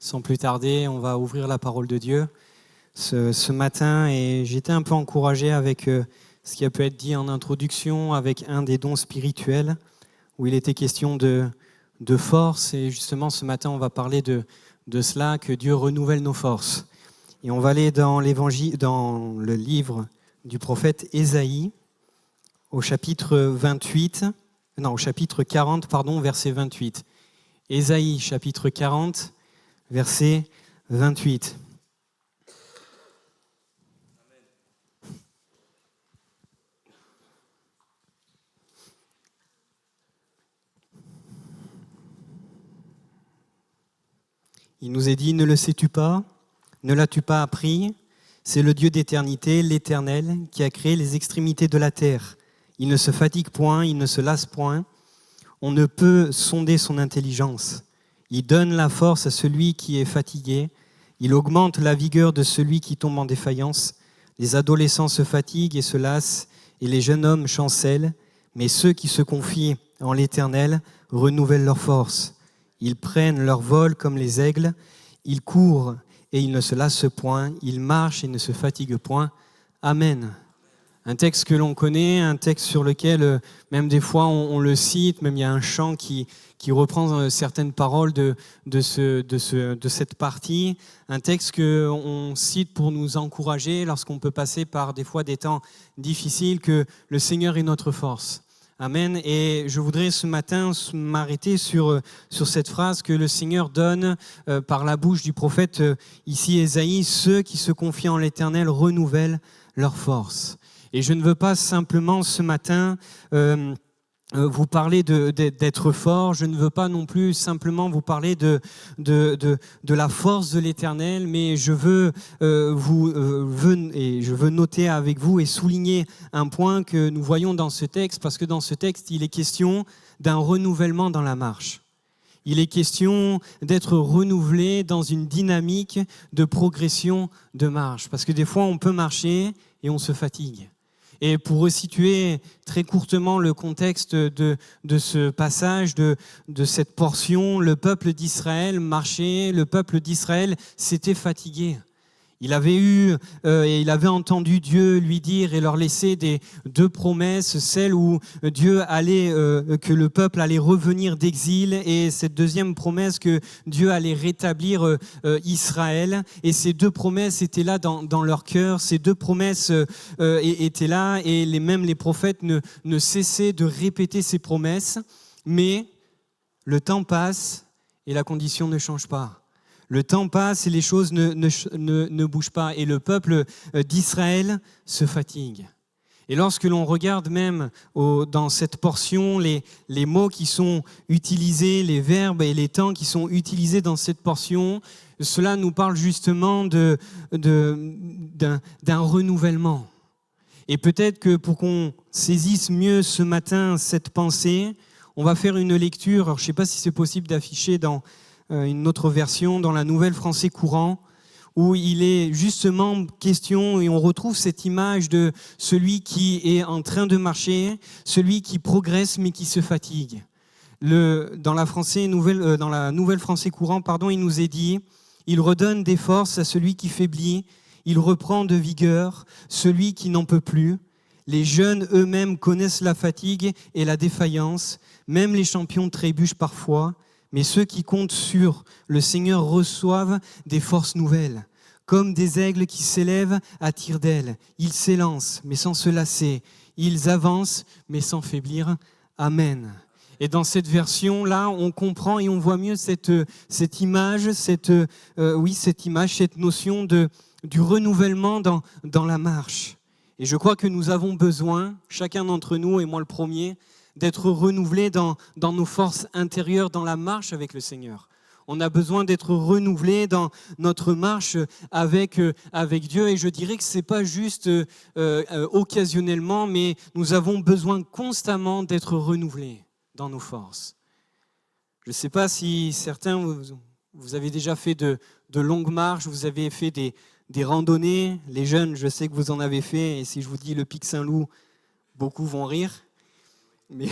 Sans plus tarder, on va ouvrir la parole de Dieu ce matin et j'étais un peu encouragé avec ce qui a pu être dit en introduction, avec un des dons spirituels où il était question de force et justement ce matin on va parler de cela, que Dieu renouvelle nos forces. Et on va aller dans l'évangile, dans le livre du prophète Ésaïe au chapitre 40, verset 28. Ésaïe, chapitre 40, verset 28. Il nous est dit, ne le sais-tu pas? Ne l'as-tu pas appris? C'est le Dieu d'éternité, l'Éternel, qui a créé les extrémités de la terre. Il ne se fatigue point, il ne se lasse point. On ne peut sonder son intelligence. Il donne la force à celui qui est fatigué. Il augmente la vigueur de celui qui tombe en défaillance. Les adolescents se fatiguent et se lassent, et les jeunes hommes chancellent. Mais ceux qui se confient en l'Éternel renouvellent leur force. Ils prennent leur vol comme les aigles. Ils courent et ils ne se lassent point. Ils marchent et ne se fatiguent point. Amen. Un texte que l'on connaît, un texte sur lequel même des fois on le cite, même il y a un chant qui reprend certaines paroles de cette partie, un texte qu'on cite pour nous encourager lorsqu'on peut passer par des fois des temps difficiles, que le Seigneur est notre force. Amen. Et je voudrais ce matin m'arrêter sur cette phrase que le Seigneur donne par la bouche du prophète ici Ésaïe, ceux qui se confient en l'Éternel renouvellent leur force. Et je ne veux pas simplement ce matin vous parler d'être fort, je ne veux pas non plus simplement vous parler de la force de l'Éternel, mais je veux noter avec vous et souligner un point que nous voyons dans ce texte, parce que dans ce texte, il est question d'un renouvellement dans la marche. Il est question d'être renouvelé dans une dynamique de progression de marche, parce que des fois, on peut marcher et on se fatigue. Et pour resituer très courtement le contexte de ce passage, de cette portion, le peuple d'Israël marchait, le peuple d'Israël s'était fatigué. Il avait entendu Dieu lui dire et leur laisser deux promesses, celle où Dieu que le peuple allait revenir d'exil, et cette deuxième promesse que Dieu allait rétablir Israël. Et ces deux promesses étaient là dans leur cœur, ces deux promesses étaient là, et même les prophètes ne cessaient de répéter ces promesses. Mais le temps passe et la condition ne change pas. Le temps passe et les choses ne bougent pas. Et le peuple d'Israël se fatigue. Et lorsque l'on regarde même dans cette portion, les mots qui sont utilisés, les verbes et les temps qui sont utilisés dans cette portion, cela nous parle justement d'un renouvellement. Et peut-être que pour qu'on saisisse mieux ce matin cette pensée, on va faire une lecture. Alors, je ne sais pas si c'est possible d'afficher dans une autre version, dans la Nouvelle Français Courant, où il est justement question, et on retrouve cette image de celui qui est en train de marcher, celui qui progresse mais qui se fatigue. Dans la Nouvelle Français Courant, il nous est dit « Il redonne des forces à celui qui faiblit, il reprend de vigueur celui qui n'en peut plus. Les jeunes eux-mêmes connaissent la fatigue et la défaillance, même les champions trébuchent parfois. Mais ceux qui comptent sur le Seigneur reçoivent des forces nouvelles. Comme des aigles qui s'élèvent à tire d'aile, ils s'élancent, mais sans se lasser. Ils avancent, mais sans faiblir. Amen. » Et dans cette version-là, on comprend et on voit mieux cette image, cette notion du renouvellement dans la marche. Et je crois que nous avons besoin, chacun d'entre nous, et moi le premier, d'être renouvelés dans nos forces intérieures, dans la marche avec le Seigneur. On a besoin d'être renouvelés dans notre marche avec Dieu. Et je dirais que ce n'est pas juste occasionnellement, mais nous avons besoin constamment d'être renouvelés dans nos forces. Je ne sais pas si certains, vous avez déjà fait de longues marches, vous avez fait des randonnées. Les jeunes, je sais que vous en avez fait. Et si je vous dis le Pic Saint-Loup, beaucoup vont rire. Mais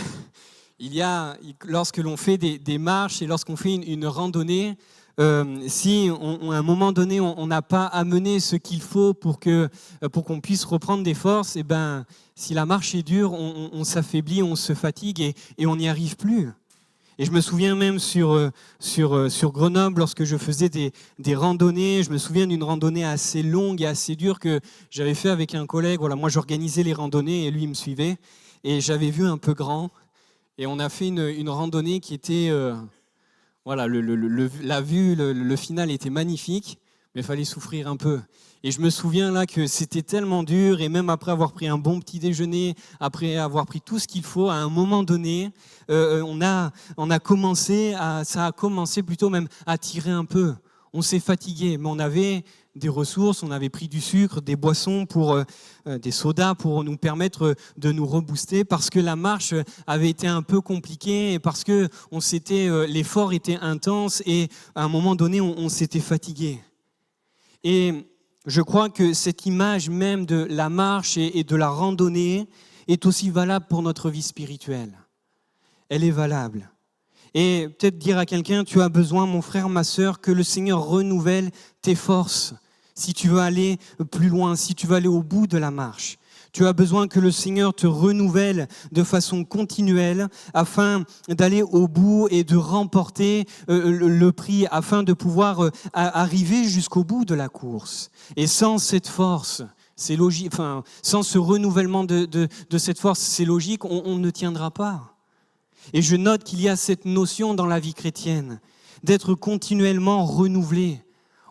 lorsque l'on fait des marches et lorsqu'on fait une randonnée, Si à un moment donné, on n'a pas amené ce qu'il faut pour qu'on puisse reprendre des forces, si la marche est dure, on s'affaiblit, on se fatigue et on n'y arrive plus. Et je me souviens même sur Grenoble, lorsque je faisais des randonnées, je me souviens d'une randonnée assez longue et assez dure que j'avais fait avec un collègue. Voilà, moi, j'organisais les randonnées et lui, il me suivait. Et j'avais vu un peu grand. Et on a fait une randonnée qui était... Voilà, la vue, le final était magnifique, mais il fallait souffrir un peu. Et je me souviens là que c'était tellement dur, et même après avoir pris un bon petit déjeuner, après avoir pris tout ce qu'il faut, à un moment donné, ça a commencé plutôt même à tirer un peu. On s'est fatigué, mais on avait des ressources, on avait pris du sucre, des boissons, des sodas pour nous permettre de nous rebooster parce que la marche avait été un peu compliquée et parce que l'effort était intense et à un moment donné, on s'était fatigué. Et je crois que cette image même de la marche et de la randonnée est aussi valable pour notre vie spirituelle. Elle est valable. Et peut-être dire à quelqu'un, tu as besoin, mon frère, ma sœur, que le Seigneur renouvelle tes forces. Si tu veux aller plus loin, si tu veux aller au bout de la marche, tu as besoin que le Seigneur te renouvelle de façon continuelle afin d'aller au bout et de remporter le prix, afin de pouvoir arriver jusqu'au bout de la course. Et sans cette force, c'est logique, sans ce renouvellement de cette force, c'est logique, on ne tiendra pas. Et je note qu'il y a cette notion dans la vie chrétienne d'être continuellement renouvelé.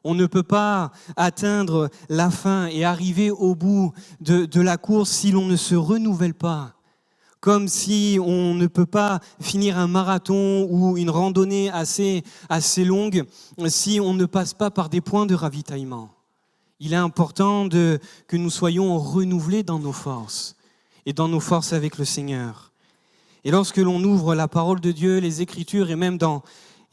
On ne peut pas atteindre la fin et arriver au bout de la course si l'on ne se renouvelle pas. Comme si on ne peut pas finir un marathon ou une randonnée assez longue si on ne passe pas par des points de ravitaillement. Il est important que nous soyons renouvelés dans nos forces et dans nos forces avec le Seigneur. Et lorsque l'on ouvre la parole de Dieu, les Écritures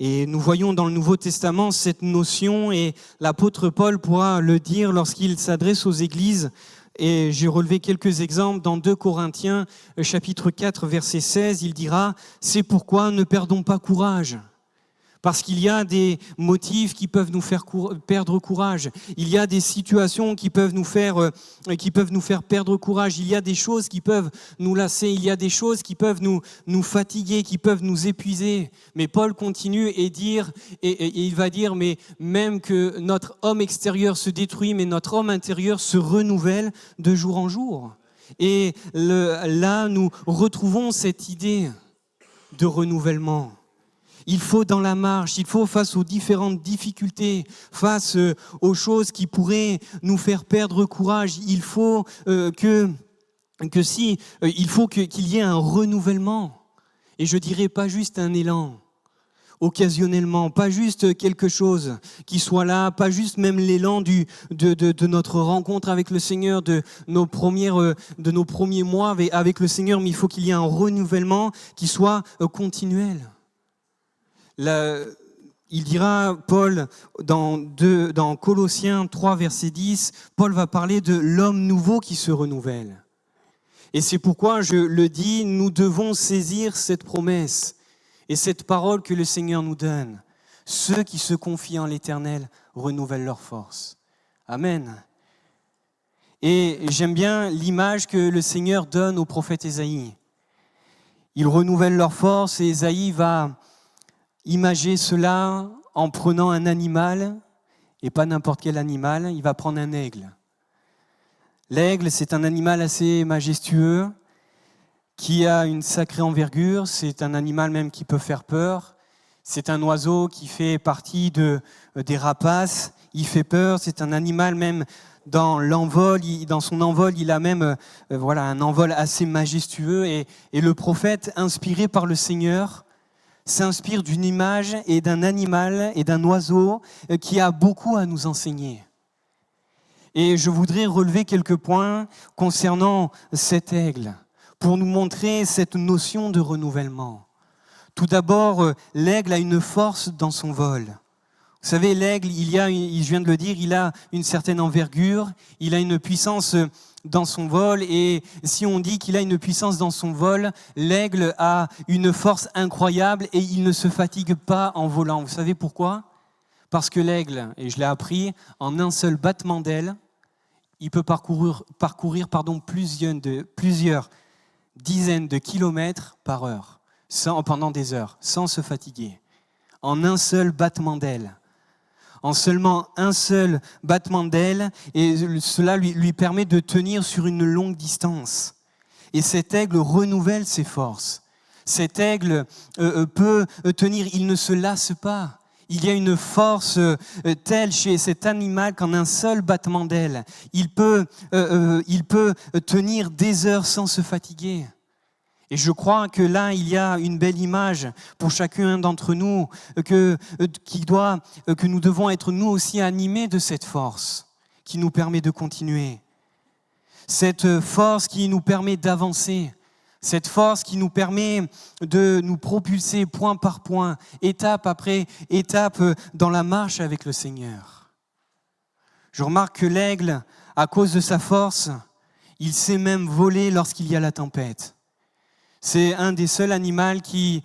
et nous voyons dans le Nouveau Testament cette notion, et l'apôtre Paul pourra le dire lorsqu'il s'adresse aux églises. Et j'ai relevé quelques exemples dans 2 Corinthiens, chapitre 4, verset 16, il dira « C'est pourquoi ne perdons pas courage ». Parce qu'il y a des motifs qui peuvent nous faire perdre courage. Il y a des situations qui peuvent nous faire perdre courage. Il y a des choses qui peuvent nous lasser. Il y a des choses qui peuvent nous fatiguer, qui peuvent nous épuiser. Mais Paul continue et il va dire, mais même que notre homme extérieur se détruit, mais notre homme intérieur se renouvelle de jour en jour. Et là, nous retrouvons cette idée de renouvellement. Il faut dans la marche, il faut face aux différentes difficultés, face aux choses qui pourraient nous faire perdre courage, il faut qu'il y ait un renouvellement. Et je dirais pas juste un élan, occasionnellement, pas juste quelque chose qui soit là, pas juste même l'élan de notre rencontre avec le Seigneur, de nos premiers mois avec le Seigneur, mais il faut qu'il y ait un renouvellement qui soit continuel. Il dira, Paul, dans Colossiens 3, verset 10, Paul va parler de l'homme nouveau qui se renouvelle. Et c'est pourquoi je le dis, nous devons saisir cette promesse et cette parole que le Seigneur nous donne. Ceux qui se confient en l'Éternel renouvellent leur force. Amen. Et j'aime bien l'image que le Seigneur donne au prophète Ésaïe. Ils renouvellent leur force et Ésaïe va imager cela en prenant un animal, et pas n'importe quel animal, il va prendre un aigle. L'aigle, c'est un animal assez majestueux, qui a une sacrée envergure, c'est un animal même qui peut faire peur, c'est un oiseau qui fait partie des rapaces, il fait peur, c'est un animal même dans son envol, il a même un envol assez majestueux, et le prophète, inspiré par le Seigneur, s'inspire d'une image et d'un animal et d'un oiseau qui a beaucoup à nous enseigner. Et je voudrais relever quelques points concernant cet aigle pour nous montrer cette notion de renouvellement. Tout d'abord, l'aigle a une force dans son vol. Vous savez, l'aigle, je viens de le dire, il a une certaine envergure, il a une puissance dans son vol, et si on dit qu'il a une puissance dans son vol, l'aigle a une force incroyable et il ne se fatigue pas en volant. Vous savez pourquoi ? Parce que l'aigle, et je l'ai appris, en un seul battement d'aile, il peut parcourir plusieurs dizaines de kilomètres par heure, pendant des heures, sans se fatiguer. En un seul battement d'aile. En seulement un seul battement d'aile, et cela lui permet de tenir sur une longue distance. Et cet aigle renouvelle ses forces. Cet aigle peut tenir, il ne se lasse pas. Il y a une force telle chez cet animal qu'en un seul battement d'aile, il peut tenir des heures sans se fatiguer. Et je crois que là, il y a une belle image pour chacun d'entre nous, que nous devons être nous aussi animés de cette force qui nous permet de continuer. Cette force qui nous permet d'avancer. Cette force qui nous permet de nous propulser point par point, étape après étape dans la marche avec le Seigneur. Je remarque que l'aigle, à cause de sa force, il sait même voler lorsqu'il y a la tempête. C'est un des seuls animaux qui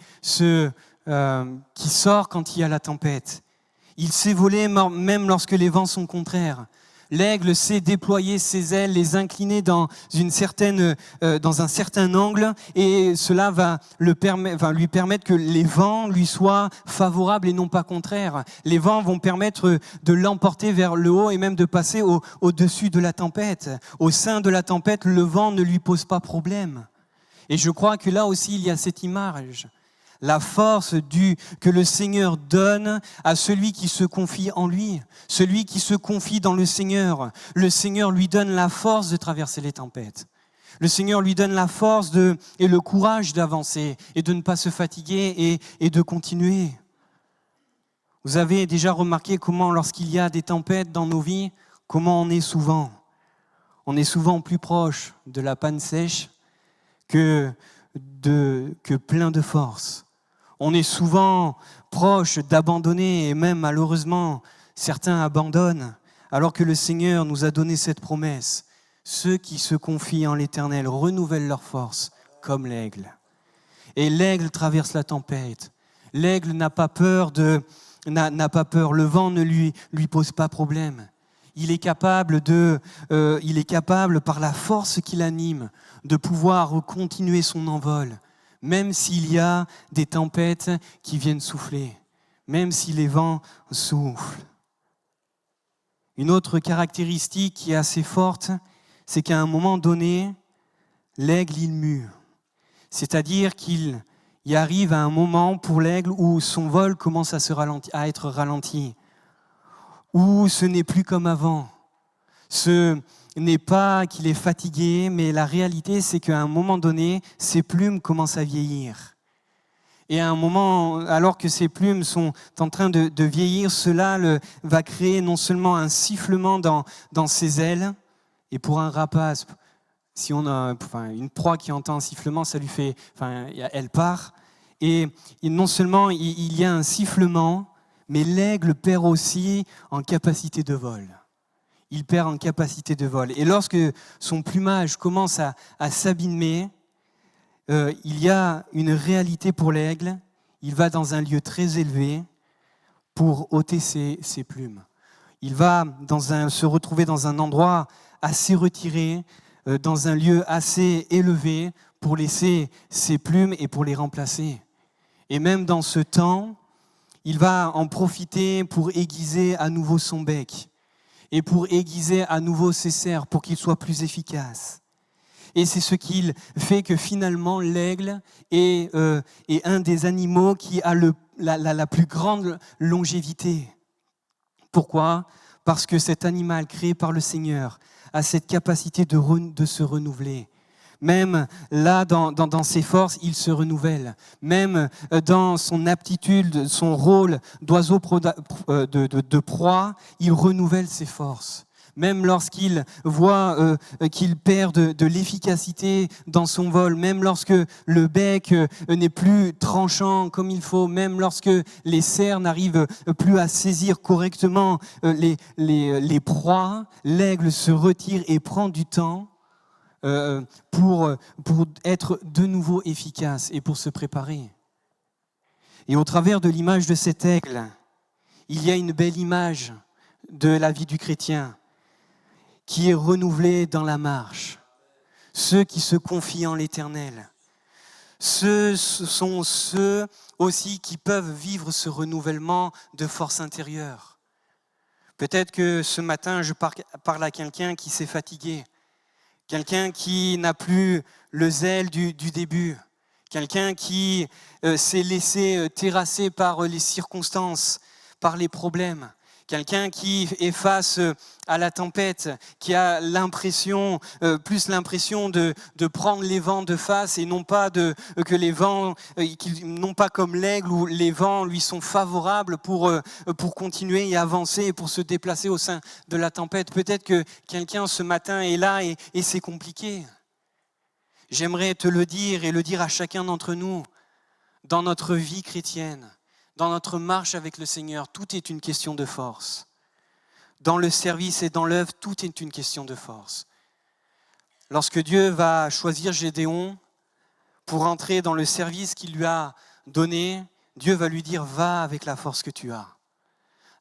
sort quand il y a la tempête. Il sait voler même lorsque les vents sont contraires. L'aigle sait déployer ses ailes, les incliner dans un certain angle, et cela va lui permettre que les vents lui soient favorables et non pas contraires. Les vents vont permettre de l'emporter vers le haut et même de passer au-dessus de la tempête. Au sein de la tempête, le vent ne lui pose pas problème. Et je crois que là aussi, il y a cette image. La force que le Seigneur donne à celui qui se confie en lui, celui qui se confie dans le Seigneur. Le Seigneur lui donne la force de traverser les tempêtes. Le Seigneur lui donne la force et le courage d'avancer et de ne pas se fatiguer et de continuer. Vous avez déjà remarqué comment, lorsqu'il y a des tempêtes dans nos vies, comment on est souvent plus proche de la panne sèche que plein de force. On est souvent proche d'abandonner et même malheureusement, certains abandonnent alors que le Seigneur nous a donné cette promesse. Ceux qui se confient en l'Éternel renouvellent leur force comme l'aigle. Et l'aigle traverse la tempête. L'aigle n'a pas peur, le vent ne lui pose pas problème. Il est capable par la force qui l'anime de pouvoir continuer son envol. Même s'il y a des tempêtes qui viennent souffler, même si les vents soufflent. Une autre caractéristique qui est assez forte, c'est qu'à un moment donné, l'aigle, il mue. C'est-à-dire qu'il y arrive à un moment pour l'aigle où son vol commence à être ralenti, où ce n'est plus comme avant. Ce n'est pas qu'il est fatigué, mais la réalité, c'est qu'à un moment donné, ses plumes commencent à vieillir. Et à un moment, alors que ses plumes sont en train de vieillir, cela va créer non seulement un sifflement dans ses ailes, et pour un rapace, si on a une proie qui entend un sifflement, elle part. Et non seulement il y a un sifflement, mais l'aigle perd aussi en capacité de vol. Il perd en capacité de vol. Et lorsque son plumage commence à s'abîmer, il y a une réalité pour l'aigle. Il va dans un lieu très élevé pour ôter ses plumes. Il va se retrouver dans un endroit assez retiré, dans un lieu assez élevé pour laisser ses plumes et pour les remplacer. Et même dans ce temps, il va en profiter pour aiguiser à nouveau son bec et pour aiguiser à nouveau ses serres pour qu'il soit plus efficace. Et c'est ce qui fait que finalement l'aigle est un des animaux qui a la plus grande longévité. Pourquoi ? Parce que cet animal créé par le Seigneur a cette capacité de se renouveler. Même là, dans ses forces, il se renouvelle. Même dans son aptitude, son rôle d'oiseau de proie, il renouvelle ses forces. Même lorsqu'il voit qu'il perd de l'efficacité dans son vol, même lorsque le bec n'est plus tranchant comme il faut, même lorsque les serres n'arrivent plus à saisir correctement les proies, l'aigle se retire et prend du temps pour être de nouveau efficace et pour se préparer. Et au travers de l'image de cet aigle, il y a une belle image de la vie du chrétien qui est renouvelée dans la marche. Ceux qui se confient en l'Éternel. Ce sont ceux aussi qui peuvent vivre ce renouvellement de force intérieure. Peut-être que ce matin, je parle à quelqu'un qui s'est fatigué, quelqu'un qui n'a plus le zèle du début, quelqu'un qui s'est laissé terrasser par les circonstances, par les problèmes, quelqu'un qui est face à la tempête, qui a l'impression, plus l'impression de prendre les vents de face et non pas que les vents, non pas comme l'aigle où les vents lui sont favorables pour continuer et avancer et pour se déplacer au sein de la tempête. Peut-être que quelqu'un ce matin est là et c'est compliqué. J'aimerais te le dire et le dire à chacun d'entre nous, dans notre vie chrétienne, dans notre marche avec le Seigneur, tout est une question de force. Dans le service et dans l'œuvre, tout est une question de force. Lorsque Dieu va choisir Gédéon pour entrer dans le service qu'il lui a donné, Dieu va lui dire « Va avec la force que tu as ».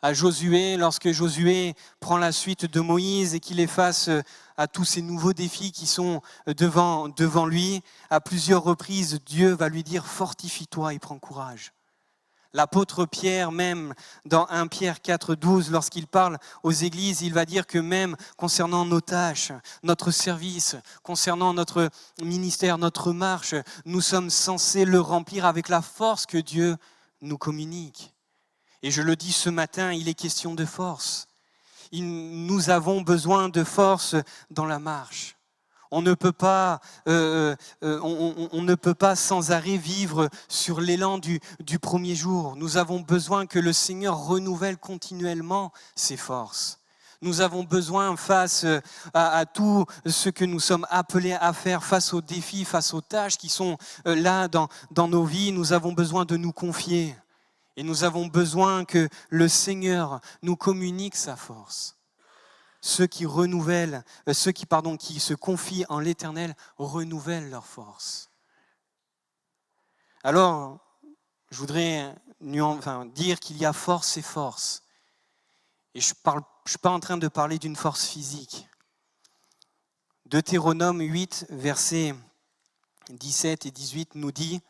À Josué, lorsque Josué prend la suite de Moïse et qu'il est face à tous ces nouveaux défis qui sont devant lui, à plusieurs reprises, Dieu va lui dire « Fortifie-toi et prends courage ». L'apôtre Pierre, même dans 1 Pierre 4,12, lorsqu'il parle aux églises, il va dire que même concernant nos tâches, notre service, concernant notre ministère, notre marche, nous sommes censés le remplir avec la force que Dieu nous communique. Et je le dis ce matin, il est question de force. Nous avons besoin de force dans la marche. On ne peut pas sans arrêt vivre sur l'élan du premier jour. Nous avons besoin que le Seigneur renouvelle continuellement ses forces. Nous avons besoin face à tout ce que nous sommes appelés à faire, face aux défis, face aux tâches qui sont là dans nos vies, nous avons besoin de nous confier. Et nous avons besoin que le Seigneur nous communique sa force. Ceux qui se confient en l'Éternel renouvellent leur force. Alors, je voudrais dire qu'il y a force et force. Et je ne suis pas en train de parler d'une force physique. Deutéronome 8, versets 17 et 18 nous dit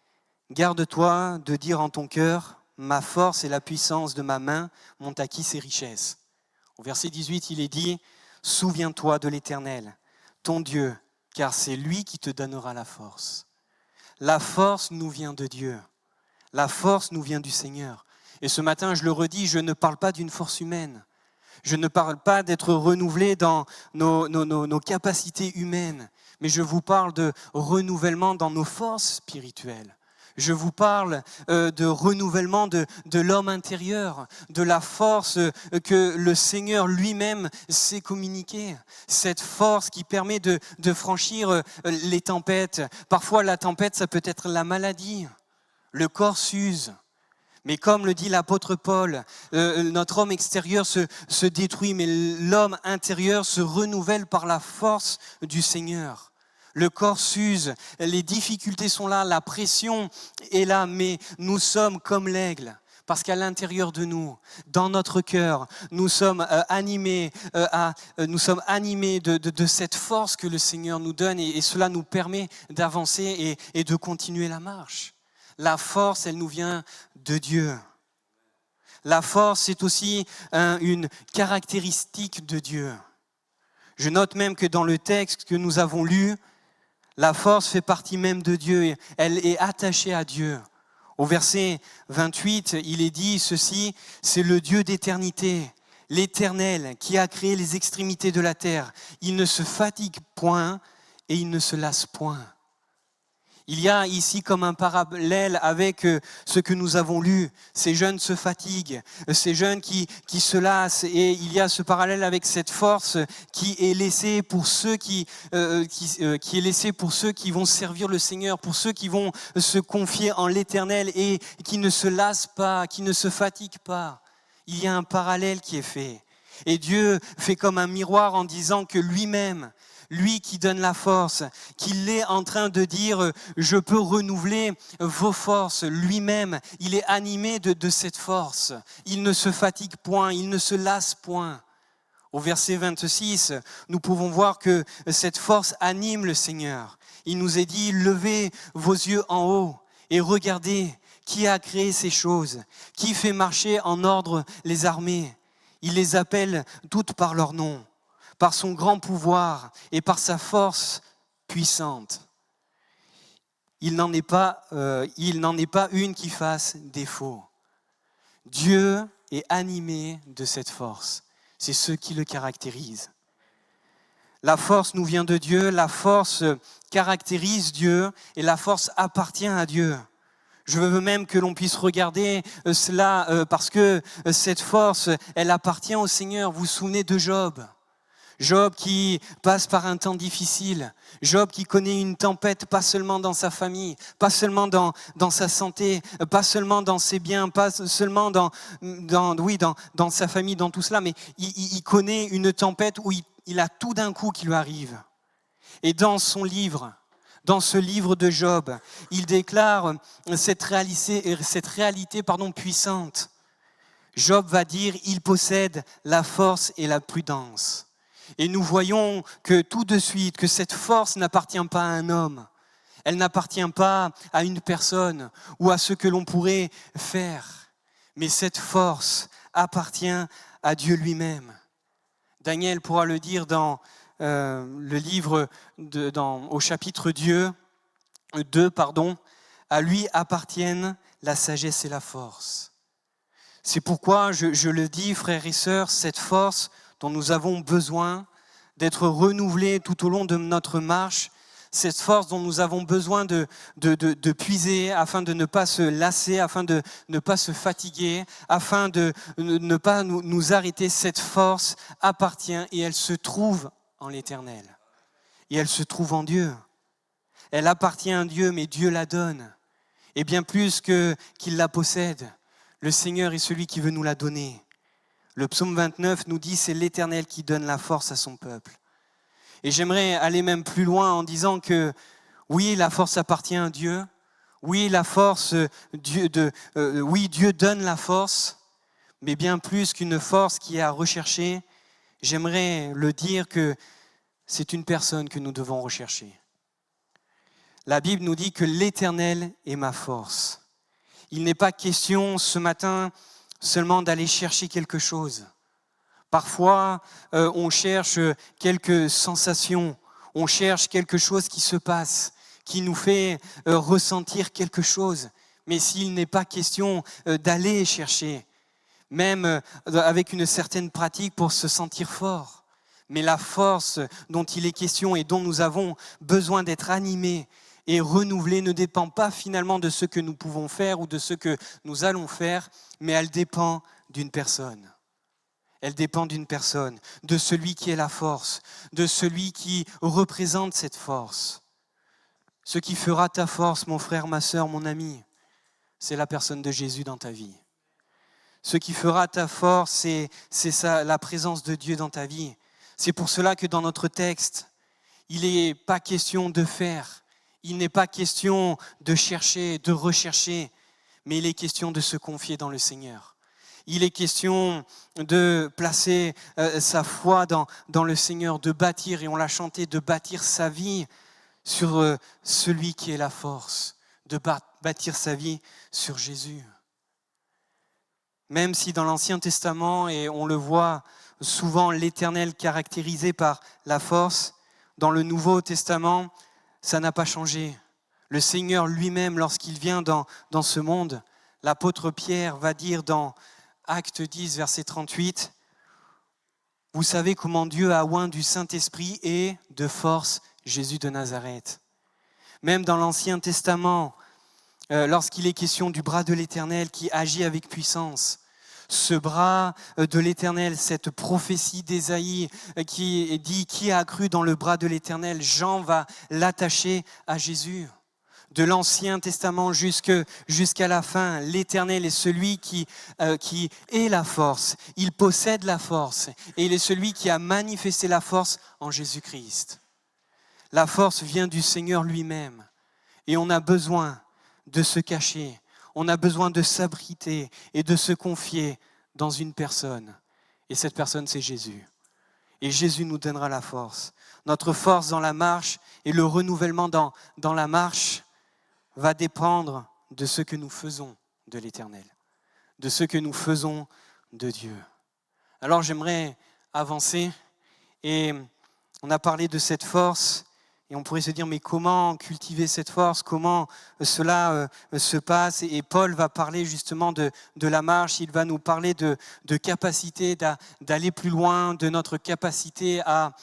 « Garde-toi de dire en ton cœur, ma force et la puissance de ma main m'ont acquis ces richesses. » Au verset 18, il est dit « Souviens-toi de l'Éternel, ton Dieu, car c'est lui qui te donnera la force. » La force nous vient de Dieu. La force nous vient du Seigneur. Et ce matin, je le redis, je ne parle pas d'une force humaine. Je ne parle pas d'être renouvelé dans nos capacités humaines, mais je vous parle de renouvellement dans nos forces spirituelles. Je vous parle de renouvellement de l'homme intérieur, de la force que le Seigneur lui-même sait communiquer. Cette force qui permet de franchir les tempêtes. Parfois, la tempête, ça peut être la maladie. Le corps s'use. Mais comme le dit l'apôtre Paul, notre homme extérieur se détruit, mais l'homme intérieur se renouvelle par la force du Seigneur. Le corps s'use, les difficultés sont là, la pression est là, mais nous sommes comme l'aigle. Parce qu'à l'intérieur de nous, dans notre cœur, nous sommes animés de cette force que le Seigneur nous donne et cela nous permet d'avancer et de continuer la marche. La force, elle nous vient de Dieu. La force, c'est aussi une caractéristique de Dieu. Je note même que dans le texte que nous avons lu, la force fait partie même de Dieu, elle est attachée à Dieu. Au verset 28, il est dit ceci, c'est le Dieu d'éternité, l'Éternel qui a créé les extrémités de la terre. Il ne se fatigue point et il ne se lasse point. Il y a ici comme un parallèle avec ce que nous avons lu. Ces jeunes se fatiguent, ces jeunes qui se lassent, et il y a ce parallèle avec cette force qui est laissée pour ceux qui est laissée pour ceux qui vont servir le Seigneur, pour ceux qui vont se confier en l'Éternel et qui ne se lassent pas, qui ne se fatiguent pas. Il y a un parallèle qui est fait. Et Dieu fait comme un miroir en disant que lui-même, lui qui donne la force, qu'il est en train de dire « je peux renouveler vos forces ». Lui-même, il est animé de cette force. Il ne se fatigue point, il ne se lasse point. Au verset 26, nous pouvons voir que cette force anime le Seigneur. Il nous est dit « levez vos yeux en haut et regardez qui a créé ces choses, qui fait marcher en ordre les armées. Il les appelle toutes par leur nom. Par son grand pouvoir et par sa force puissante. Il n'en est pas une qui fasse défaut. Dieu est animé de cette force. C'est ce qui le caractérise. La force nous vient de Dieu, la force caractérise Dieu et la force appartient à Dieu. Je veux même que l'on puisse regarder cela parce que cette force, elle appartient au Seigneur. Vous vous souvenez de Job ? Job qui passe par un temps difficile, Job qui connaît une tempête pas seulement dans sa famille, pas seulement dans sa santé, pas seulement dans ses biens, pas seulement dans sa famille, dans tout cela, mais il connaît une tempête où il a tout d'un coup qui lui arrive. Et dans son livre, dans ce livre de Job, il déclare cette réalité puissante. Job va dire « il possède la force et la prudence ». Et nous voyons que tout de suite, que cette force n'appartient pas à un homme. Elle n'appartient pas à une personne ou à ce que l'on pourrait faire. Mais cette force appartient à Dieu lui-même. Daniel pourra le dire dans le livre, au chapitre 2, à lui appartiennent la sagesse et la force. C'est pourquoi je le dis, frères et sœurs, cette force dont nous avons besoin d'être renouvelés tout au long de notre marche, cette force dont nous avons besoin de puiser afin de ne pas se lasser, afin de ne pas se fatiguer, afin de ne pas nous arrêter, cette force appartient et elle se trouve en l'Éternel. Et elle se trouve en Dieu. Elle appartient à Dieu, mais Dieu la donne. Et bien plus qu'il la possède, le Seigneur est celui qui veut nous la donner. Le psaume 29 nous dit « c'est l'Éternel qui donne la force à son peuple ». Et j'aimerais aller même plus loin en disant que oui, la force appartient à Dieu. Oui, Dieu donne la force, mais bien plus qu'une force qui est à rechercher, j'aimerais le dire que c'est une personne que nous devons rechercher. La Bible nous dit que l'Éternel est ma force. Il n'est pas question ce matin seulement d'aller chercher quelque chose. Parfois, on cherche quelques sensations, on cherche quelque chose qui se passe, qui nous fait ressentir quelque chose. Mais s'il n'est pas question d'aller chercher, même avec une certaine pratique pour se sentir fort, mais la force dont il est question et dont nous avons besoin d'être animés et renouvelés ne dépend pas finalement de ce que nous pouvons faire ou de ce que nous allons faire, mais elle dépend d'une personne. Elle dépend d'une personne, de celui qui est la force, de celui qui représente cette force. Ce qui fera ta force, mon frère, ma sœur, mon ami, c'est la personne de Jésus dans ta vie. Ce qui fera ta force, c'est la présence de Dieu dans ta vie. C'est pour cela que dans notre texte, il n'est pas question de faire, il n'est pas question de chercher, de rechercher, mais il est question de se confier dans le Seigneur. Il est question de placer sa foi dans le Seigneur, de bâtir, et on l'a chanté, de bâtir sa vie sur celui qui est la force, de bâtir sa vie sur Jésus. Même si dans l'Ancien Testament, et on le voit souvent, l'Éternel caractérisé par la force, dans le Nouveau Testament, ça n'a pas changé. Le Seigneur lui-même, lorsqu'il vient dans ce monde, l'apôtre Pierre va dire dans Acte 10, verset 38, « Vous savez comment Dieu a oint du Saint-Esprit et de force Jésus de Nazareth. » Même dans l'Ancien Testament, lorsqu'il est question du bras de l'Éternel qui agit avec puissance, ce bras de l'Éternel, cette prophétie d'Ésaïe qui dit « Qui a cru dans le bras de l'Éternel ?» Jean va l'attacher à Jésus. de l'Ancien Testament jusqu'à la fin. L'Éternel est celui qui est la force. Il possède la force et il est celui qui a manifesté la force en Jésus-Christ. La force vient du Seigneur lui-même et on a besoin de se cacher. On a besoin de s'abriter et de se confier dans une personne. Et cette personne, c'est Jésus. Et Jésus nous donnera la force. Notre force dans la marche et le renouvellement dans la marche va dépendre de ce que nous faisons de l'Éternel, de ce que nous faisons de Dieu. Alors j'aimerais avancer et on a parlé de cette force et on pourrait se dire mais comment cultiver cette force, comment cela se passe et Paul va parler justement de la marche, il va nous parler de capacité d'aller plus loin, de notre capacité à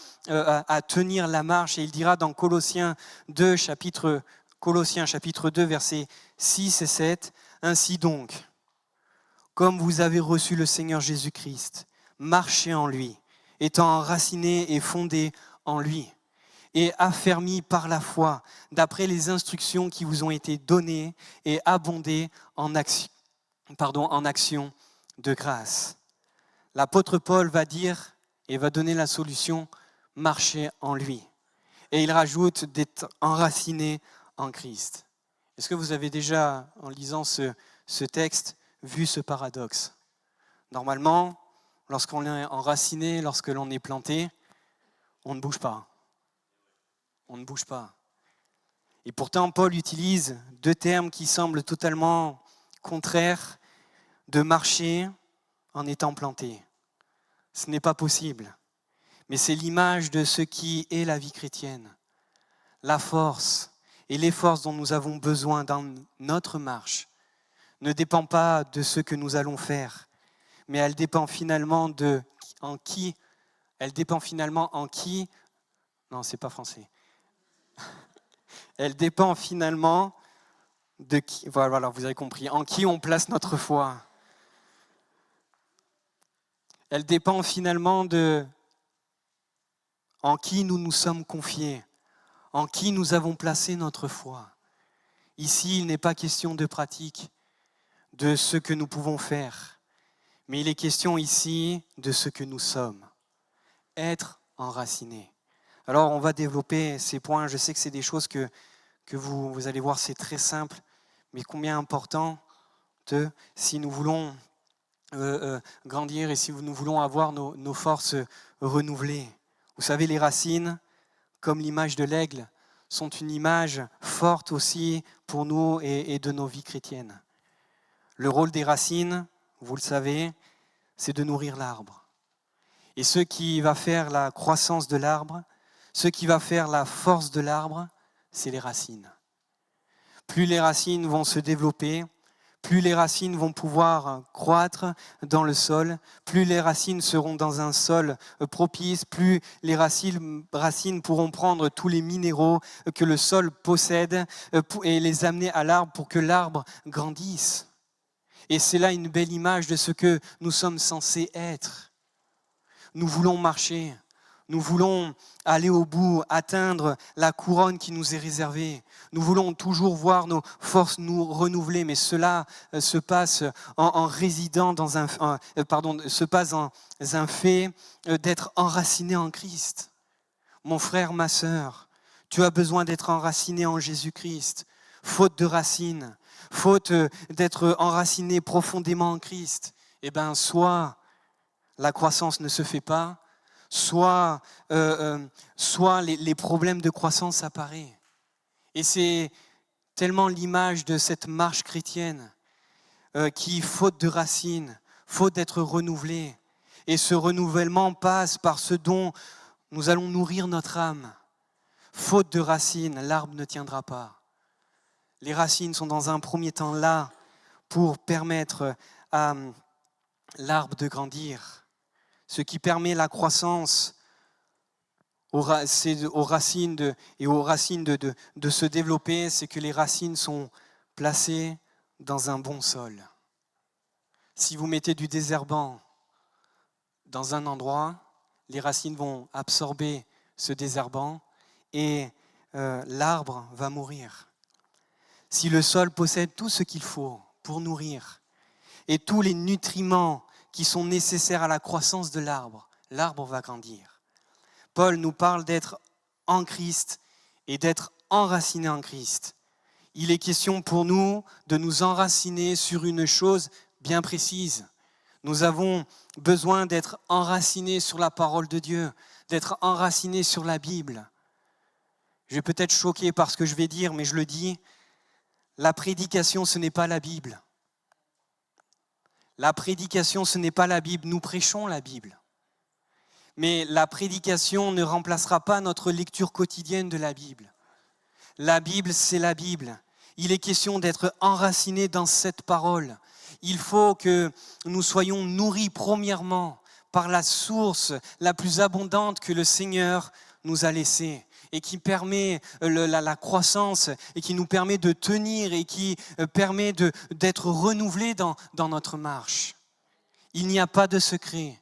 tenir la marche et il dira dans Colossiens chapitre 2 versets 6 et 7, ainsi donc, comme vous avez reçu le Seigneur Jésus-Christ, marchez en lui, étant enracinés et fondés en lui, et affermis par la foi, d'après les instructions qui vous ont été données et abondées en action de grâce. L'apôtre Paul va dire et va donner la solution, marchez en lui. Et il rajoute d'être enraciné en Christ. Est-ce que vous avez déjà, en lisant ce texte, vu ce paradoxe ? Normalement, lorsqu'on est enraciné, lorsque l'on est planté, on ne bouge pas. On ne bouge pas. Et pourtant, Paul utilise deux termes qui semblent totalement contraires, de marcher en étant planté. Ce n'est pas possible. Mais c'est l'image de ce qui est la vie chrétienne. La force et les forces dont nous avons besoin dans notre marche ne dépendent pas de ce que nous allons faire, mais elles dépendent finalement en qui. Non, c'est pas français. Elle dépend finalement de qui. Voilà, vous avez compris. En qui on place notre foi. Elle dépend finalement en qui nous nous sommes confiés, en qui nous avons placé notre foi. Ici, il n'est pas question de pratique, de ce que nous pouvons faire, mais il est question ici de ce que nous sommes. Être enraciné. Alors, on va développer ces points. Je sais que c'est des choses que vous allez voir, c'est très simple, mais combien important si nous voulons grandir et si nous voulons avoir nos forces renouvelées. Vous savez, les racines, comme l'image de l'aigle, sont une image forte aussi pour nous et de nos vies chrétiennes. Le rôle des racines, vous le savez, c'est de nourrir l'arbre. Et ce qui va faire la croissance de l'arbre, ce qui va faire la force de l'arbre, c'est les racines. Plus les racines vont se développer, plus les racines vont pouvoir croître dans le sol, plus les racines seront dans un sol propice, plus les racines pourront prendre tous les minéraux que le sol possède et les amener à l'arbre pour que l'arbre grandisse. Et c'est là une belle image de ce que nous sommes censés être. Nous voulons marcher. Nous voulons aller au bout, atteindre la couronne qui nous est réservée. Nous voulons toujours voir nos forces nous renouveler, mais cela se passe en résidant se passe dans un fait d'être enraciné en Christ. Mon frère, ma sœur, tu as besoin d'être enraciné en Jésus-Christ. Faute de racines, faute d'être enraciné profondément en Christ, soit la croissance ne se fait pas, soit les problèmes de croissance apparaissent. Et c'est tellement l'image de cette marche chrétienne qui, faute de racines, faute d'être renouvelée, et ce renouvellement passe par ce dont nous allons nourrir notre âme. Faute de racines, l'arbre ne tiendra pas. Les racines sont dans un premier temps là pour permettre à l'arbre de grandir. Ce qui permet la croissance aux racines de se développer, c'est que les racines sont placées dans un bon sol. Si vous mettez du désherbant dans un endroit, les racines vont absorber ce désherbant et l'arbre va mourir. si le sol possède tout ce qu'il faut pour nourrir et tous les nutriments qui sont nécessaires à la croissance de l'arbre, l'arbre va grandir. Paul nous parle d'être en Christ et d'être enraciné en Christ. Il est question pour nous de nous enraciner sur une chose bien précise. Nous avons besoin d'être enracinés sur la parole de Dieu, d'être enracinés sur la Bible. Je vais peut-être choquer par ce que je vais dire, mais je le dis, la prédication, ce n'est pas la Bible. La prédication, ce n'est pas la Bible. Nous prêchons la Bible. Mais la prédication ne remplacera pas notre lecture quotidienne de la Bible. La Bible, c'est la Bible. Il est question d'être enraciné dans cette parole. Il faut que nous soyons nourris premièrement par la source la plus abondante que le Seigneur nous a laissée et qui permet la croissance et qui nous permet de tenir et qui permet d'être renouvelés dans notre marche. Il n'y a pas de secret.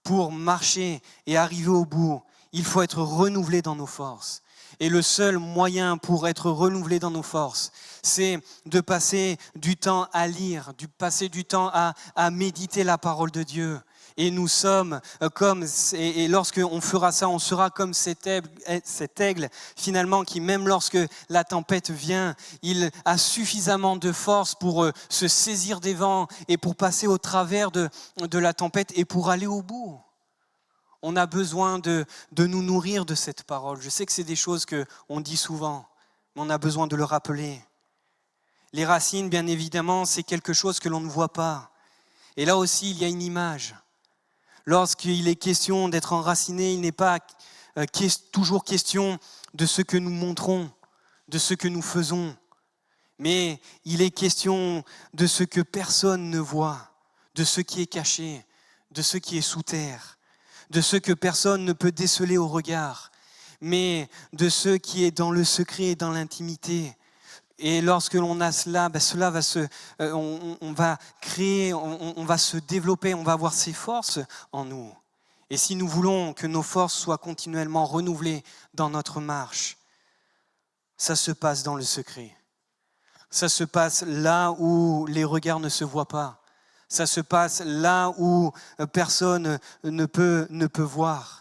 Pour marcher et arriver au bout, il faut être renouvelé dans nos forces. Et le seul moyen pour être renouvelé dans nos forces, c'est de passer du temps à lire, de passer du temps à méditer la parole de Dieu. Et nous sommes comme, et lorsqu'on fera ça, on sera comme cet aigle, finalement, qui même lorsque la tempête vient, il a suffisamment de force pour se saisir des vents et pour passer au travers de la tempête et pour aller au bout. On a besoin de nous nourrir de cette parole. Je sais que c'est des choses qu'on dit souvent, mais on a besoin de le rappeler. Les racines, bien évidemment, c'est quelque chose que l'on ne voit pas. Et là aussi, il y a une image. Lorsqu'il est question d'être enraciné, il n'est pas toujours question de ce que nous montrons, de ce que nous faisons, mais il est question de ce que personne ne voit, de ce qui est caché, de ce qui est sous terre, de ce que personne ne peut déceler au regard, mais de ce qui est dans le secret et dans l'intimité. Et lorsque l'on a cela, cela va on va créer, on va se développer, on va avoir ses forces en nous. Et si nous voulons que nos forces soient continuellement renouvelées dans notre marche, ça se passe dans le secret. Ça se passe là où les regards ne se voient pas. Ça se passe là où personne ne peut voir.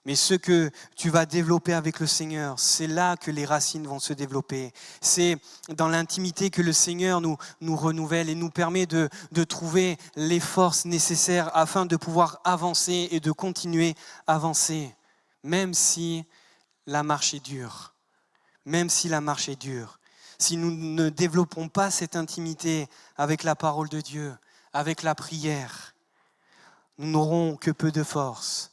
Mais ce que tu vas développer avec le Seigneur, c'est là que les racines vont se développer. C'est dans l'intimité que le Seigneur nous renouvelle et nous permet de trouver les forces nécessaires afin de pouvoir avancer et de continuer à avancer, même si la marche est dure. Même si la marche est dure. Si nous ne développons pas cette intimité avec la parole de Dieu, avec la prière, nous n'aurons que peu de force.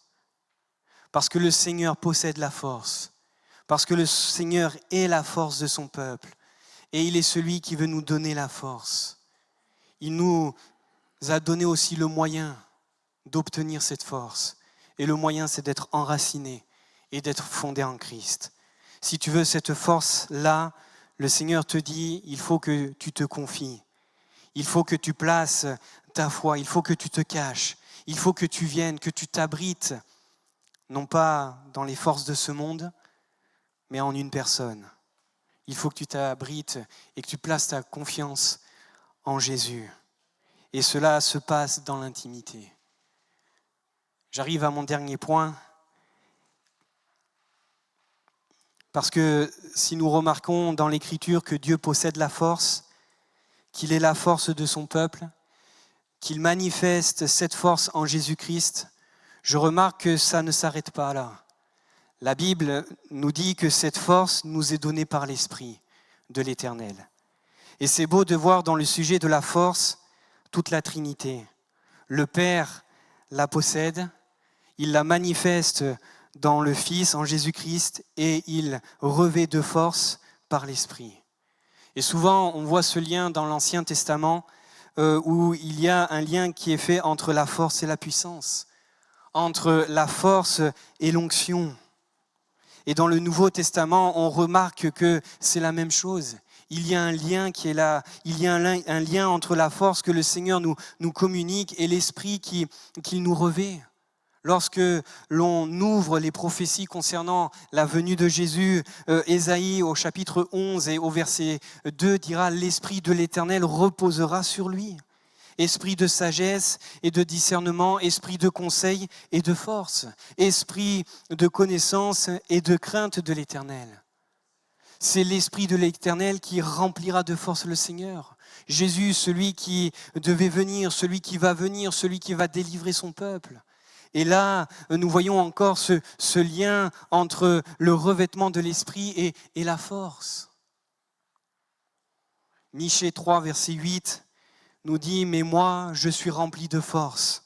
Parce que le Seigneur possède la force. Parce que le Seigneur est la force de son peuple. Et il est celui qui veut nous donner la force. Il nous a donné aussi le moyen d'obtenir cette force. Et le moyen, c'est d'être enraciné et d'être fondé en Christ. Si tu veux cette force-là, le Seigneur te dit, il faut que tu te confies. Il faut que tu places ta foi. Il faut que tu te caches. Il faut que tu viennes, que tu t'abrites. Non pas dans les forces de ce monde, mais en une personne. Il faut que tu t'abrites et que tu places ta confiance en Jésus. Et cela se passe dans l'intimité. J'arrive à mon dernier point. Parce que si nous remarquons dans l'Écriture que Dieu possède la force, qu'il est la force de son peuple, qu'il manifeste cette force en Jésus-Christ, je remarque que ça ne s'arrête pas là. La Bible nous dit que cette force nous est donnée par l'Esprit de l'Éternel. Et c'est beau de voir dans le sujet de la force toute la Trinité. Le Père la possède, il la manifeste dans le Fils, en Jésus-Christ, et il revêt de force par l'Esprit. Et souvent, on voit ce lien dans l'Ancien Testament où il y a un lien qui est fait entre la force et la puissance, entre la force et l'onction. Et dans le Nouveau Testament, on remarque que c'est la même chose. Il y a un lien qui est là, il y a un lien entre la force que le Seigneur nous communique et l'Esprit qu'il nous revêt. Lorsque l'on ouvre les prophéties concernant la venue de Jésus, Ésaïe au chapitre 11 et au verset 2 dira « L'Esprit de l'Éternel reposera sur lui ». Esprit de sagesse et de discernement, esprit de conseil et de force, esprit de connaissance et de crainte de l'Éternel. C'est l'Esprit de l'Éternel qui remplira de force le Seigneur. Jésus, celui qui devait venir, celui qui va venir, celui qui va délivrer son peuple. Et là, nous voyons encore ce lien entre le revêtement de l'Esprit et la force. Michée 3, verset 8, nous dit « Mais moi, je suis rempli de force,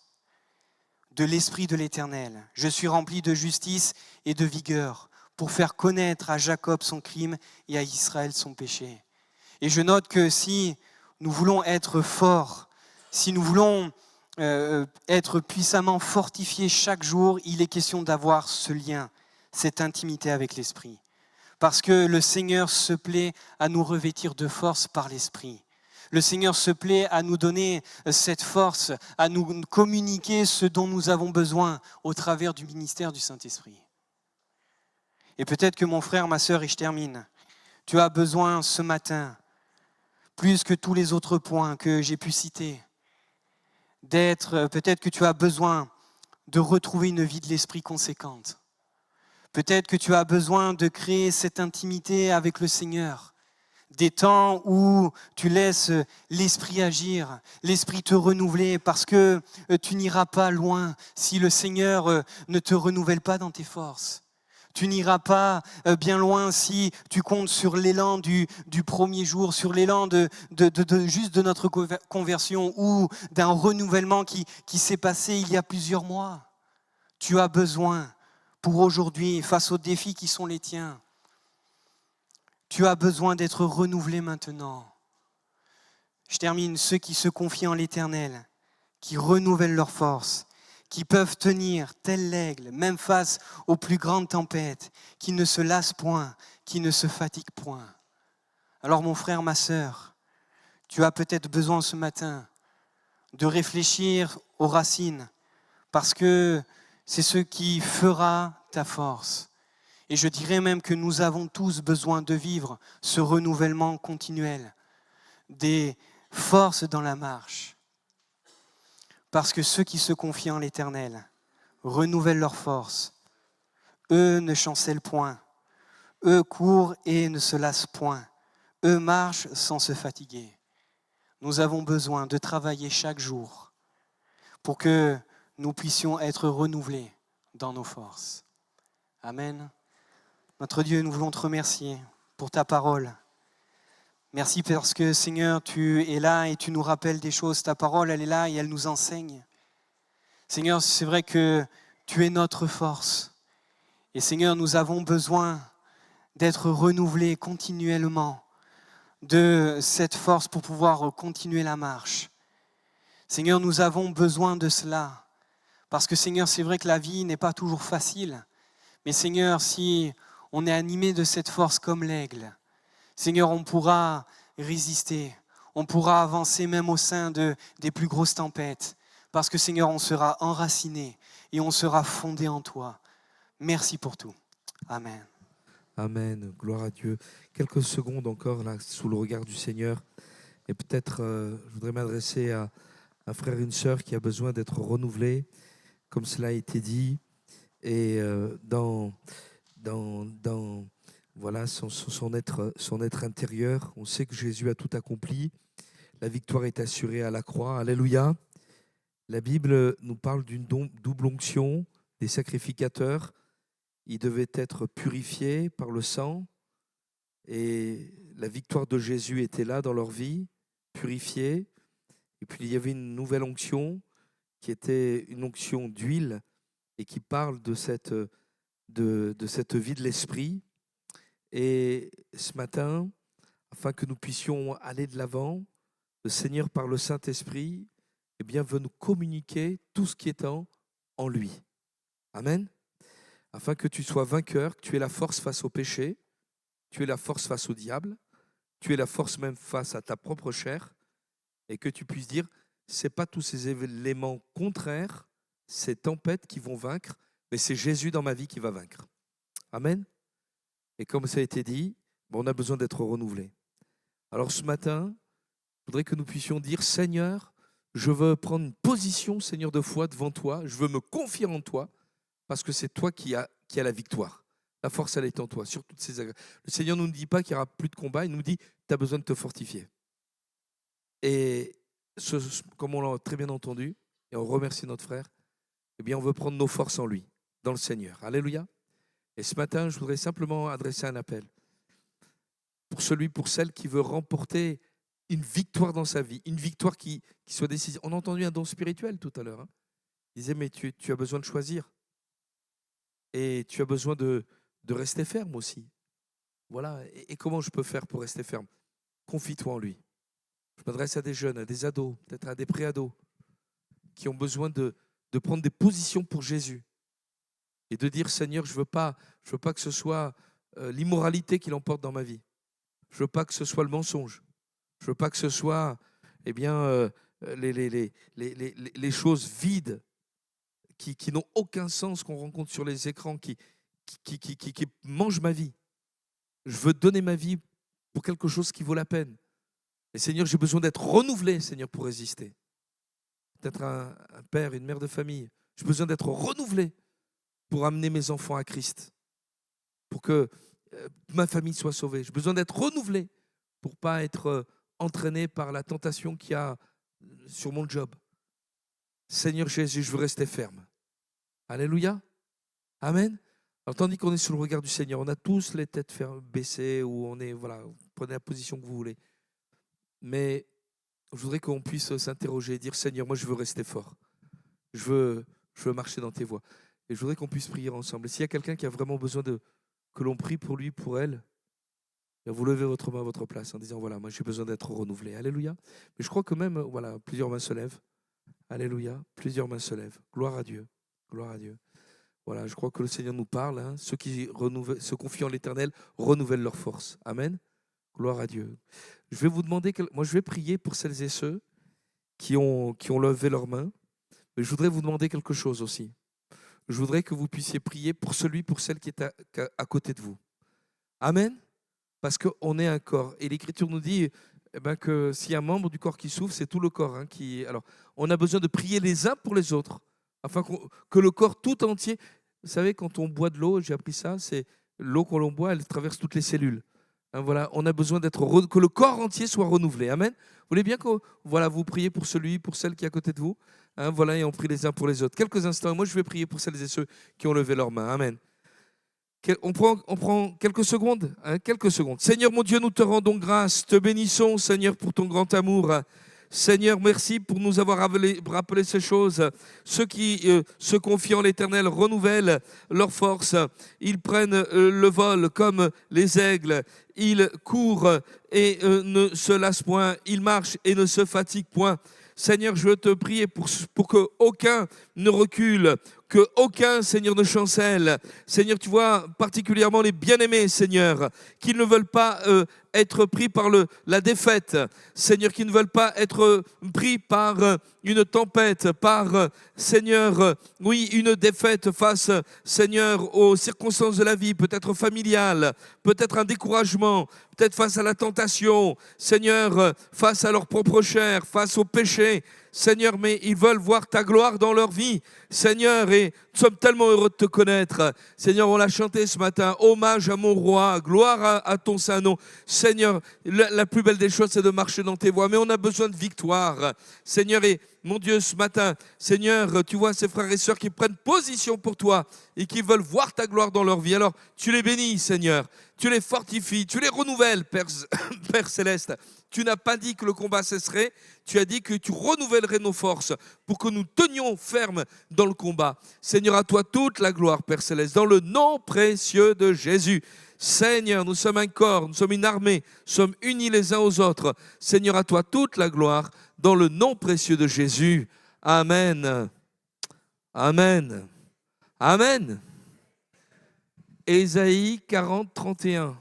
de l'Esprit de l'Éternel. Je suis rempli de justice et de vigueur pour faire connaître à Jacob son crime et à Israël son péché. » Et je note que si nous voulons être forts, si nous voulons être puissamment fortifiés chaque jour, il est question d'avoir ce lien, cette intimité avec l'Esprit. Parce que le Seigneur se plaît à nous revêtir de force par l'Esprit. Le Seigneur se plaît à nous donner cette force, à nous communiquer ce dont nous avons besoin au travers du ministère du Saint-Esprit. Et peut-être que mon frère, ma sœur, et je termine, tu as besoin ce matin, plus que tous les autres points que j'ai pu citer, peut-être que tu as besoin de retrouver une vie de l'Esprit conséquente. Peut-être que tu as besoin de créer cette intimité avec le Seigneur. Des temps où tu laisses l'Esprit agir, l'Esprit te renouveler, parce que tu n'iras pas loin si le Seigneur ne te renouvelle pas dans tes forces. Tu n'iras pas bien loin si tu comptes sur l'élan du premier jour, sur l'élan juste de notre conversion ou d'un renouvellement qui s'est passé il y a plusieurs mois. Tu as besoin pour aujourd'hui, face aux défis qui sont les tiens, tu as besoin d'être renouvelé maintenant. Je termine, ceux qui se confient en l'Éternel, qui renouvellent leurs forces, qui peuvent tenir tel l'aigle, même face aux plus grandes tempêtes, qui ne se lassent point, qui ne se fatiguent point. Alors mon frère, ma sœur, tu as peut-être besoin ce matin de réfléchir aux racines, parce que c'est ce qui fera ta force. Et je dirais même que nous avons tous besoin de vivre ce renouvellement continuel, des forces dans la marche. Parce que ceux qui se confient en l'Éternel renouvellent leurs forces. Eux ne chancellent point. Eux courent et ne se lassent point. Eux marchent sans se fatiguer. Nous avons besoin de travailler chaque jour pour que nous puissions être renouvelés dans nos forces. Amen. Notre Dieu, nous voulons te remercier pour ta parole. Merci parce que, Seigneur, tu es là et tu nous rappelles des choses. Ta parole, elle est là et elle nous enseigne. Seigneur, c'est vrai que tu es notre force. Et Seigneur, nous avons besoin d'être renouvelés continuellement de cette force pour pouvoir continuer la marche. Seigneur, nous avons besoin de cela. Parce que, Seigneur, c'est vrai que la vie n'est pas toujours facile. Mais, Seigneur, si on est animé de cette force comme l'aigle, Seigneur, on pourra résister. On pourra avancer même au sein des plus grosses tempêtes. Parce que, Seigneur, on sera enraciné et on sera fondé en toi. Merci pour tout. Amen. Amen, gloire à Dieu. Quelques secondes encore là, sous le regard du Seigneur. Et peut-être, je voudrais m'adresser à un frère et une sœur qui a besoin d'être renouvelé, comme cela a été dit. Et voilà, son être intérieur, on sait que Jésus a tout accompli. La victoire est assurée à la croix. Alléluia. La Bible nous parle d'une double onction des sacrificateurs. Ils devaient être purifiés par le sang et la victoire de Jésus était là dans leur vie, purifiée. Et puis il y avait une nouvelle onction qui était une onction d'huile et qui parle de cette vie de l'esprit. Et ce matin, afin que nous puissions aller de l'avant, le Seigneur par le Saint-Esprit veut nous communiquer tout ce qui est en lui. Amen. Afin que tu sois vainqueur, que tu aies la force face au péché, tu aies la force face au diable, tu aies la force même face à ta propre chair, et que tu puisses dire, ce n'est pas tous ces éléments contraires, ces tempêtes qui vont vaincre, mais c'est Jésus dans ma vie qui va vaincre. Amen. Et comme ça a été dit, on a besoin d'être renouvelé. Alors ce matin, je voudrais que nous puissions dire, Seigneur, je veux prendre une position, Seigneur, de foi devant toi. Je veux me confier en toi parce que c'est toi qui as la victoire. La force, elle est en toi. Sur toutes ces... Le Seigneur ne nous dit pas qu'il n'y aura plus de combat. Il nous dit, tu as besoin de te fortifier. Et comme on l'a très bien entendu, et on remercie notre frère, eh bien, on veut prendre nos forces en lui, dans le Seigneur. Alléluia. Et ce matin, je voudrais simplement adresser un appel pour celui, pour celle qui veut remporter une victoire dans sa vie, une victoire qui soit décisive. On a entendu un don spirituel tout à l'heure. Il disait, mais tu as besoin de choisir. Et tu as besoin de rester ferme aussi. Voilà. Et comment je peux faire pour rester ferme? Confie-toi en lui. Je m'adresse à des jeunes, à des ados, peut-être à des pré-ados, qui ont besoin de prendre des positions pour Jésus. Et de dire, Seigneur, je veux pas que ce soit l'immoralité qui l'emporte dans ma vie. Je ne veux pas que ce soit le mensonge. Je ne veux pas que ce soit les choses vides qui n'ont aucun sens qu'on rencontre sur les écrans, qui mangent ma vie. Je veux donner ma vie pour quelque chose qui vaut la peine. Et Seigneur, j'ai besoin d'être renouvelé, Seigneur, pour résister. Peut-être un père, une mère de famille. J'ai besoin d'être renouvelé pour amener mes enfants à Christ, pour que ma famille soit sauvée. J'ai besoin d'être renouvelé pour ne pas être entraîné par la tentation qu'il y a sur mon job. Seigneur Jésus, je veux rester ferme. Alléluia. Amen. Alors, tandis qu'on est sous le regard du Seigneur, on a tous les têtes baissées ou on est, voilà, prenez la position que vous voulez. Mais je voudrais qu'on puisse s'interroger et dire, Seigneur, moi je veux rester fort. Je veux marcher dans tes voies. Et je voudrais qu'on puisse prier ensemble. Et s'il y a quelqu'un qui a vraiment besoin que l'on prie pour lui, pour elle, vous levez votre main à votre place en disant, voilà, moi j'ai besoin d'être renouvelé. Alléluia. Mais je crois que même, voilà, plusieurs mains se lèvent. Alléluia. Plusieurs mains se lèvent. Gloire à Dieu. Gloire à Dieu. Voilà, je crois que le Seigneur nous parle. Ceux qui se confient en l'Éternel renouvellent leur force. Amen. Gloire à Dieu. Je vais vous demander, moi je vais prier pour celles et ceux qui ont levé leurs mains. Mais je voudrais vous demander quelque chose aussi. Je voudrais que vous puissiez prier pour celui, pour celle qui est à côté de vous. Amen. Parce qu'on est un corps. Et l'Écriture nous dit que s'il y a un membre du corps qui souffre, c'est tout le corps qui... Alors, on a besoin de prier les uns pour les autres, afin que le corps tout entier... Vous savez, quand on boit de l'eau, j'ai appris ça, c'est l'eau qu'on boit, elle traverse toutes les cellules. Voilà, on a besoin que le corps entier soit renouvelé. Amen. Vous voulez bien que vous priez pour celui, pour celle qui est à côté de vous. Voilà, et on prie les uns pour les autres. Quelques instants, moi je vais prier pour celles et ceux qui ont levé leurs mains. Amen. On prend quelques secondes, quelques secondes. Seigneur mon Dieu, nous te rendons grâce, te bénissons, Seigneur, pour ton grand amour. Seigneur, merci pour nous avoir rappelé ces choses. Ceux qui se confient en l'Éternel renouvellent leur force. Ils prennent le vol comme les aigles. Ils courent et ne se lassent point. Ils marchent et ne se fatiguent point. Seigneur, je veux te prier pour qu'aucun ne recule, qu'aucun, Seigneur, ne chancelle. Seigneur, tu vois particulièrement les bien-aimés, Seigneur, qui ne veulent pas être pris par la défaite. Seigneur, qui ne veulent pas être pris par une tempête, par, Seigneur, oui, une défaite face, Seigneur, aux circonstances de la vie, peut-être familiales, peut-être un découragement, peut-être face à la tentation, Seigneur, face à leur propre chair, face au péché. Seigneur, mais ils veulent voir ta gloire dans leur vie. Seigneur, et nous sommes tellement heureux de te connaître. Seigneur, on l'a chanté ce matin, hommage à mon roi, gloire à ton saint nom. Seigneur, la plus belle des choses, c'est de marcher dans tes voies, mais on a besoin de victoire. Seigneur, et mon Dieu, ce matin, Seigneur, tu vois ces frères et sœurs qui prennent position pour toi et qui veulent voir ta gloire dans leur vie. Alors, tu les bénis, Seigneur. Tu les fortifies, tu les renouvelles, Père Céleste. Tu n'as pas dit que le combat cesserait, tu as dit que tu renouvellerais nos forces pour que nous tenions ferme dans le combat. Seigneur, à toi toute la gloire, Père Céleste, dans le nom précieux de Jésus. Seigneur, nous sommes un corps, nous sommes une armée, nous sommes unis les uns aux autres. Seigneur, à toi toute la gloire, dans le nom précieux de Jésus. Amen. Amen. Amen. Ésaïe 40, 31.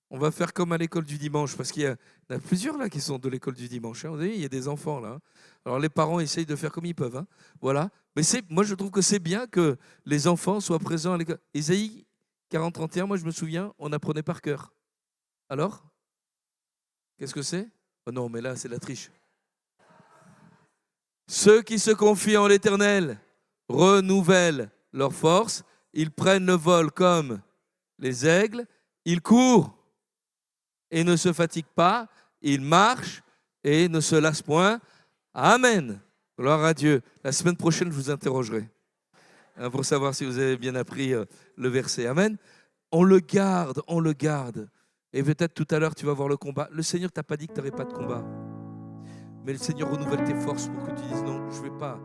On va faire comme à l'école du dimanche, parce qu'il y en a plusieurs là qui sont de l'école du dimanche. Hein. Vous avez vu, il y a des enfants là. Alors les parents essayent de faire comme ils peuvent. Hein. Voilà. Mais moi je trouve que c'est bien que les enfants soient présents à l'école. Ésaïe 40-31, moi je me souviens, on apprenait par cœur. Alors, qu'est-ce que c'est? Oh non, mais là c'est la triche. Ceux qui se confient en l'Éternel renouvellent leur force. Ils prennent le vol comme les aigles. Ils courent et ne se fatiguent pas. Ils marchent et ne se lassent point. Amen. Gloire à Dieu. La semaine prochaine, je vous interrogerai pour savoir si vous avez bien appris le verset. Amen. On le garde, on le garde. Et peut-être tout à l'heure, tu vas voir le combat. Le Seigneur t'a pas dit que tu n'aurais pas de combat. Mais le Seigneur renouvelle tes forces pour que tu dises non, je ne vais pas.